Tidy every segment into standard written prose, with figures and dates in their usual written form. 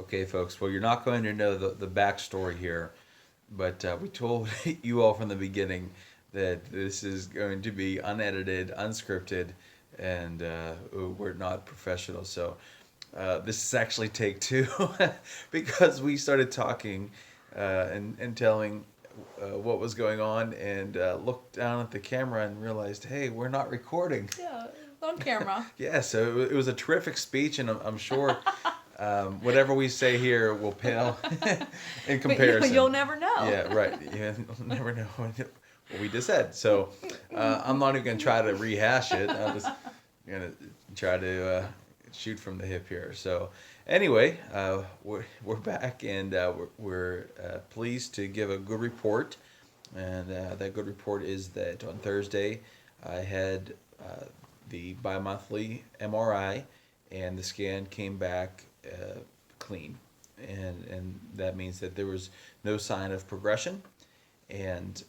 Okay, folks. Well, you're not going to know the backstory here, but we told you all from the beginning that this is going to be unedited, unscripted, and we're not professional. So this is actually take two because we started talking and telling what was going on and looked down at the camera and realized, hey, we're not recording. Yeah, it's on camera. Yeah, so it was a terrific speech, and I'm sure whatever we say here will pale in But comparison. you'll never know. Yeah, right. You'll never know what we just said. So I'm not even going to try to rehash it. I'm just going to try to shoot from the hip here. So anyway, we're back, and we're pleased to give a good report. And that good report is that on Thursday, I had the bi-monthly MRI, and the scan came back clean, and that means that there was no sign of progression, and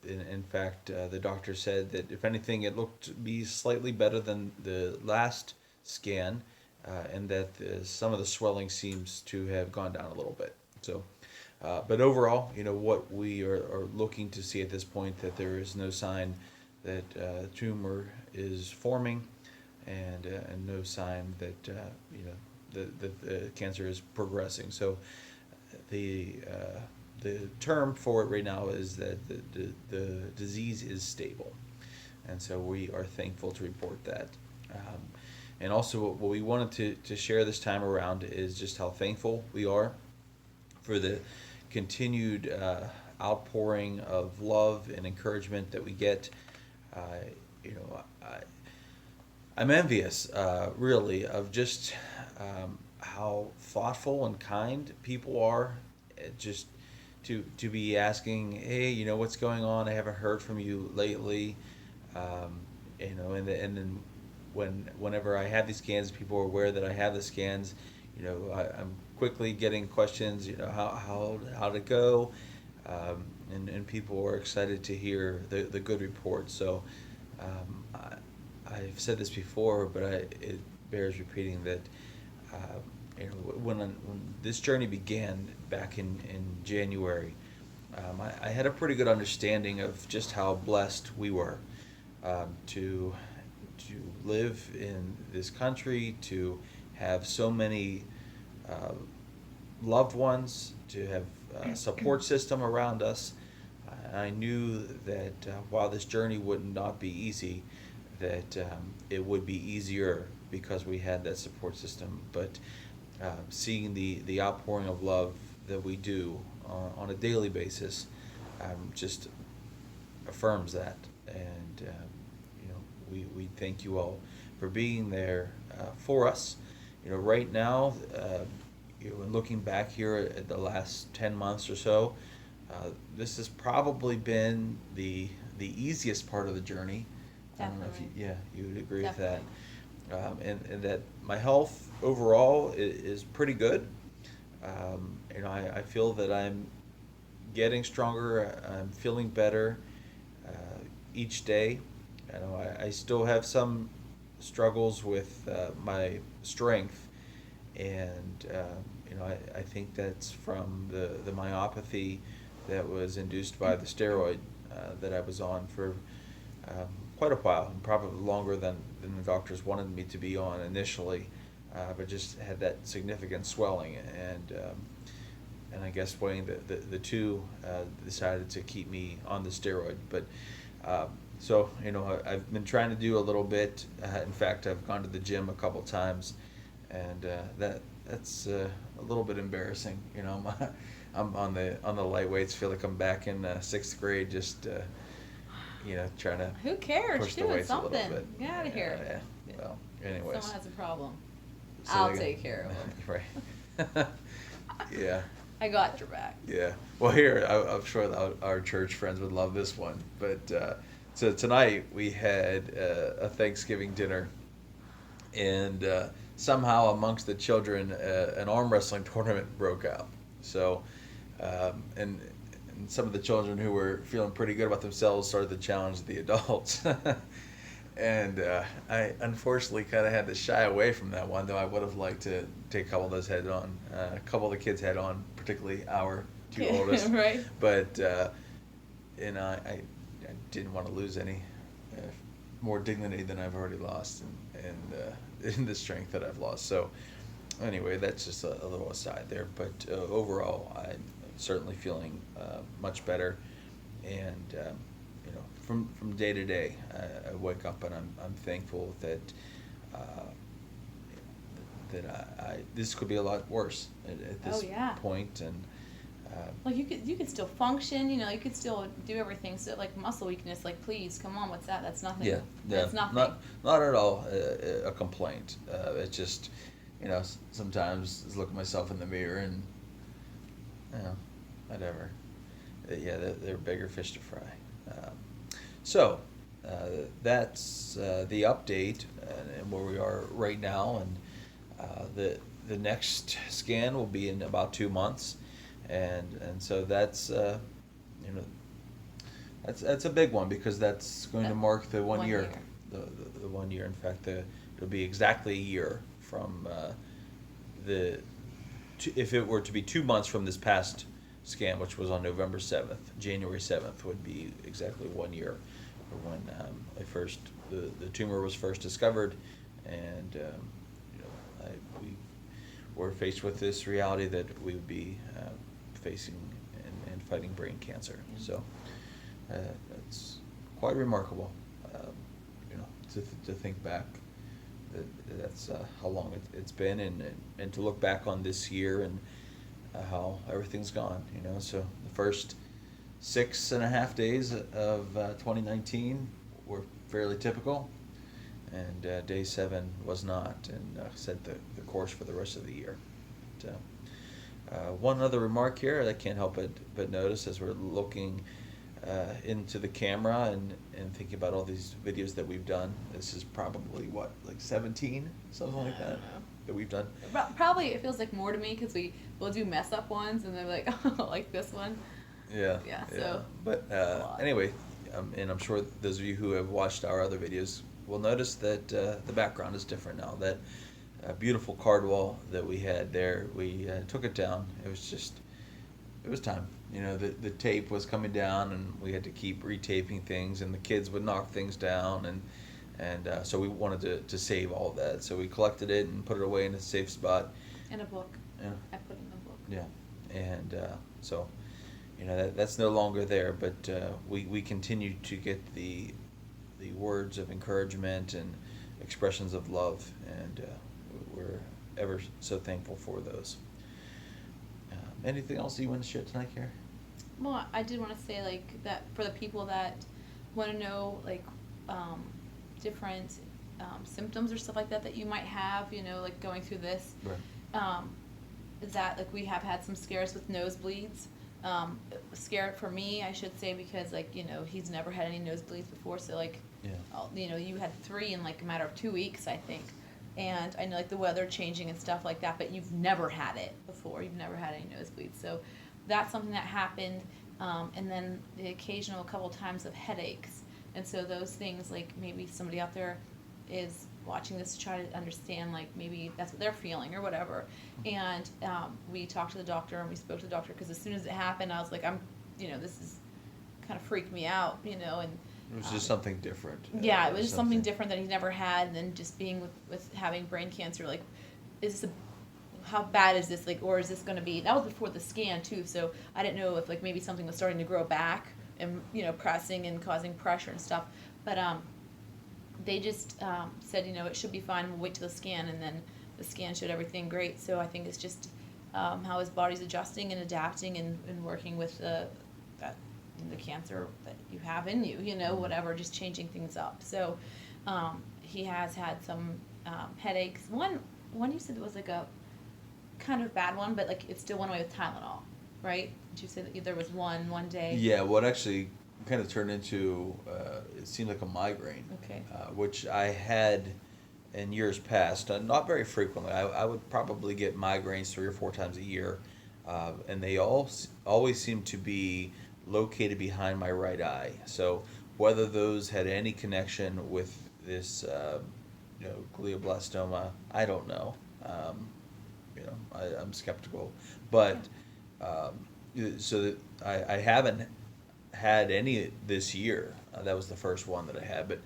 in fact, the doctor said that if anything, it looked to be slightly better than the last scan, and that some of the swelling seems to have gone down a little bit. So. But overall, what we are looking to see at this point, that there is no sign that tumor is forming, and no sign that the cancer is progressing. So the term for it right now is that the disease is stable, and so we are thankful to report that. And also, what we wanted to share this time around is just how thankful we are for the continued outpouring of love and encouragement that we get. Uh, you know, I'm envious, really, of just how thoughtful and kind people are. Just to be asking, hey, what's going on? I haven't heard from you lately. And then whenever I have these scans, people are aware that I have the scans. I'm quickly getting questions. How'd it go, and people are excited to hear the good report. So I've said this before, but it bears repeating that when this journey began back in January, I had a pretty good understanding of just how blessed we were to live in this country, to have so many loved ones, to have a support system around us. I knew that while this journey would not be easy, that it would be easier because we had that support system. But seeing the outpouring of love that we do on a daily basis just affirms that. And we thank you all for being there for us. Right now, looking back here at the last 10 months or so, this has probably been the easiest part of the journey. Definitely. I don't know if you would agree Definitely. with that. And that my health overall is pretty good. I feel that I'm getting stronger. I'm feeling better each day. I still have some struggles with my strength, and I think that's from the myopathy that was induced by the steroid that I was on for quite a while, and probably longer than the doctors wanted me to be on initially, but just had that significant swelling, and I guess weighing the two decided to keep me on the steroid. But so I've been trying to do a little bit. In fact, I've gone to the gym a couple times, and that's a little bit embarrassing. I'm on the light weights. Feel like I'm back in sixth grade, just trying to Who cares? push the Doing weights a little something. bit. Get out of here. Yeah. Well, anyways. Someone has a problem. So I'll they- take care of it. Right. Yeah. I got your back. Yeah. Well, here, I'm sure that our church friends would love this one. But so tonight we had a Thanksgiving dinner, and somehow amongst the children, an arm wrestling tournament broke out. So, and some of the children who were feeling pretty good about themselves started to challenge the adults. And I unfortunately kind of had to shy away from that one, though I would have liked to take a couple of those head on, a couple of the kids head on, particularly our two oldest. Right. But I didn't want to lose any more dignity than I've already lost, and in the strength that I've lost. So anyway, that's just a little aside there. But overall, I'm certainly feeling much better, and from day to day, I wake up and I'm thankful that I this could be a lot worse at this point, and Like you could still function, you could still do everything. So like muscle weakness, like please, come on, what's that? That's nothing. yeah, That's nothing. not at all a complaint. It's just sometimes I look at myself in the mirror and whatever. Yeah, they're bigger fish to fry. So that's the update and where we are right now, and the next scan will be in about 2 months, and so that's that's a big one because that's going to mark the 1 year, the 1 year. In fact, it'll be exactly a year from if it were to be 2 months from this past scan, which was on November 7th, January 7th would be exactly 1 year when the tumor was first discovered, and we were faced with this reality that we would be facing and fighting brain cancer. So it's quite remarkable, to think back. That's how long it's been, and to look back on this year and how everything's gone. So the first 6.5 days of 2019 were fairly typical, and day 7 was not, and set the course for the rest of the year. But, one other remark here I can't help but notice as we're looking into the camera and thinking about all these videos that we've done. This is probably like 17, something like that we've done. Probably it feels like more to me because we'll do mess up ones and they're like, oh, like this one. Yeah. So. But anyway, and I'm sure those of you who have watched our other videos will notice that the background is different now. That beautiful card wall that we had there, we took it down. It was time. The tape was coming down, and we had to keep retaping things, and the kids would knock things down, and so we wanted to save all that. So we collected it and put it away in a safe spot. In a book. Yeah. I put in a book. Yeah, and so that's no longer there, but we continue to get the words of encouragement and expressions of love, and we're ever so thankful for those. Anything else you want to share tonight, Kara? Well, I did want to say like that for the people that want to know like different symptoms or stuff like that you might have, like going through this. Right. Is that like we have had some scares with nosebleeds. Scared for me, I should say, because he's never had any nosebleeds before, so you had 3 in like a matter of 2 weeks, I think. And I know like the weather changing and stuff like that, but you've never had it before. You've never had any nosebleeds. So that's something that happened. And then the occasional couple times of headaches. And so those things, like maybe somebody out there is watching this to try to understand, like maybe that's what they're feeling or whatever. And we talked to the doctor and we spoke to the doctor because as soon as it happened, I was like, this is kind of freaked me out, and it was just something different. Yeah, it was just something different that he never had, and then just being with having brain cancer, like, how bad is this, like, or is this going to be, that was before the scan, too, so I didn't know if, like, maybe something was starting to grow back and, pressing and causing pressure and stuff, but they just said, it should be fine, we'll wait till the scan, and then the scan showed everything great, so I think it's just how his body's adjusting and adapting and working with the cancer that you have in you, whatever, just changing things up. So he has had some headaches. One you said was like a kind of bad one, but like it still went away with Tylenol, right? Did you say that there was one day? Yeah, what actually kind of turned into, it seemed like a migraine, Okay. Which I had in years past, not very frequently. I would probably get migraines 3 or 4 times a year, and they always seem to be located behind my right eye. So whether those had any connection with this glioblastoma. I don't know. I'm skeptical, but so that I haven't had any this year. That was the first one that I had, but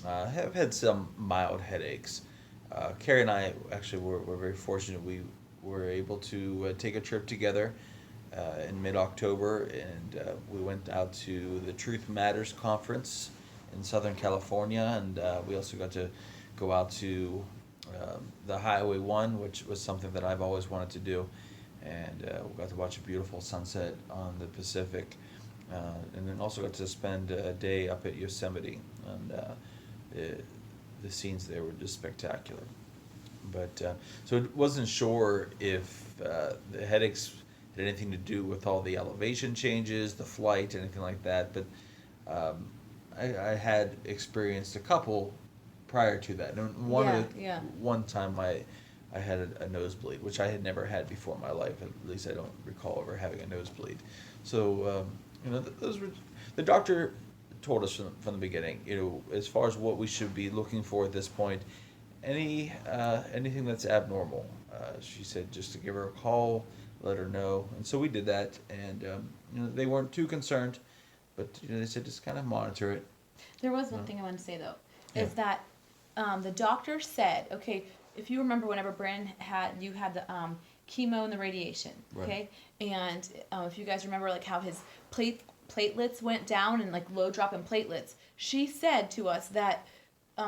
I have had some mild headaches. Carrie and I actually were very fortunate. We were able to take a trip together in mid-October, and we went out to the Truth Matters conference in Southern California, and we also got to go out to the Highway 1, which was something that I've always wanted to do, and we got to watch a beautiful sunset on the Pacific, and then also got to spend a day up at Yosemite, and the scenes there were just spectacular. But so it wasn't sure if the headaches had anything to do with all the elevation changes, the flight, anything like that. But I had experienced a couple prior to that. And one time I had a nosebleed, which I had never had before in my life. At least I don't recall ever having a nosebleed. So those were the doctor told us from the beginning. As far as what we should be looking for at this point, anything that's abnormal. She said just to give her a call, let her know, and so we did that. And they weren't too concerned, but they said just kind of monitor it. There was one thing I wanted to say though, is Yeah. that the doctor said, okay, if you remember whenever Brandon had the chemo and the radiation, Right. okay, and if you guys remember like how his platelets went down and like low drop in platelets, she said to us that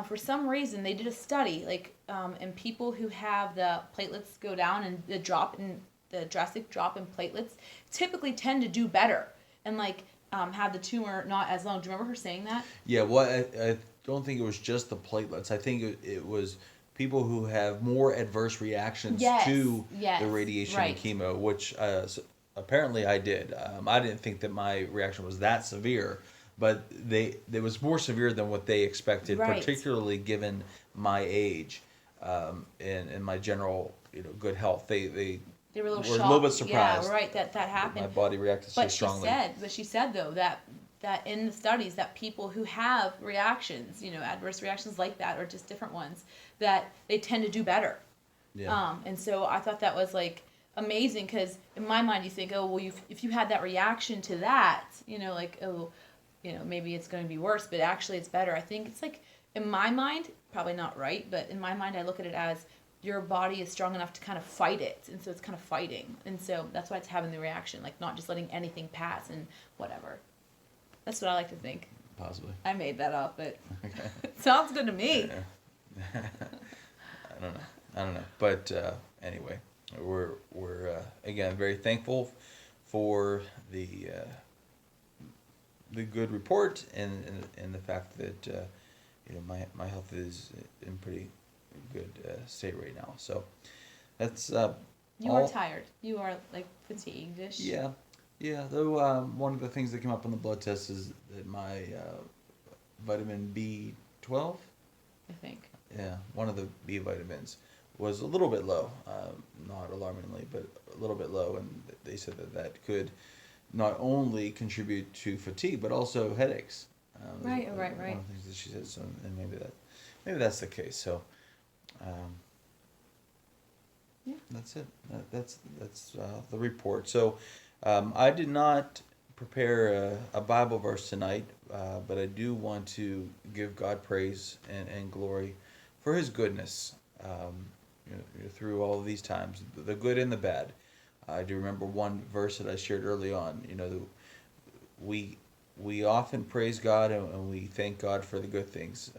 for some reason they did a study like in people who have the platelets go down and the drastic drop in platelets typically tend to do better and like have the tumor not as long. Do you remember her saying that? Yeah, well, I don't think it was just the platelets. I think it was people who have more adverse reactions to the radiation right. and chemo, which apparently I did. I didn't think that my reaction was that severe, but it was more severe than what they expected, Right. particularly given my age and my general good health. They They were a little were shocked. a little bit surprised. Yeah, right. That happened. My body reacted so strongly. But she said though that in the studies that people who have reactions, adverse reactions like that or just different ones, that they tend to do better. Yeah. And so I thought that was like amazing because in my mind you think, oh well, if you had that reaction to that, maybe it's going to be worse, but actually it's better. I think it's like in my mind, probably not right, but in my mind I look at it as your body is strong enough to kind of fight it, and so it's kind of fighting, and so that's why it's having the reaction, like not just letting anything pass and whatever. That's what I like to think. Possibly. I made that up, but it sounds good to me. I don't know. But anyway, we're again very thankful for the good report and the fact that my health is in pretty good state right now. So that's You are tired. You are like fatigued-ish. Yeah. Though one of the things that came up on the blood test is that my vitamin B12. I think. Yeah, one of the B vitamins was a little bit low, not alarmingly, but a little bit low, and they said that could not only contribute to fatigue but also headaches. Right. One of the things that she said, so and maybe that's the case. So, Yeah. that's it. That's the report. So, I did not prepare a Bible verse tonight, but I do want to give God praise and glory for His goodness through all of these times, the good and the bad. I do remember one verse that I shared early on. We often praise God and we thank God for the good things.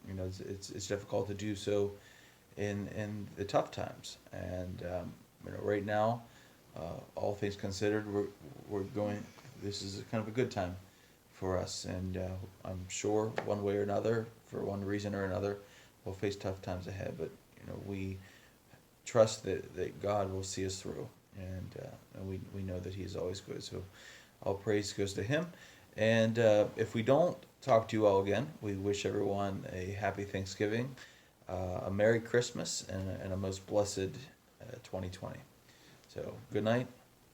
It's difficult to do so in the tough times, and right now, all things considered, we're going. This is kind of a good time for us, and I'm sure one way or another, for one reason or another, we'll face tough times ahead. But we trust that God will see us through, and we know that He is always good. So all praise goes to Him. And if we don't talk to you all again, we wish everyone a happy Thanksgiving, a Merry Christmas, and a most blessed 2020. So good night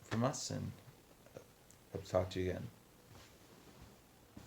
from us, and hope to talk to you again.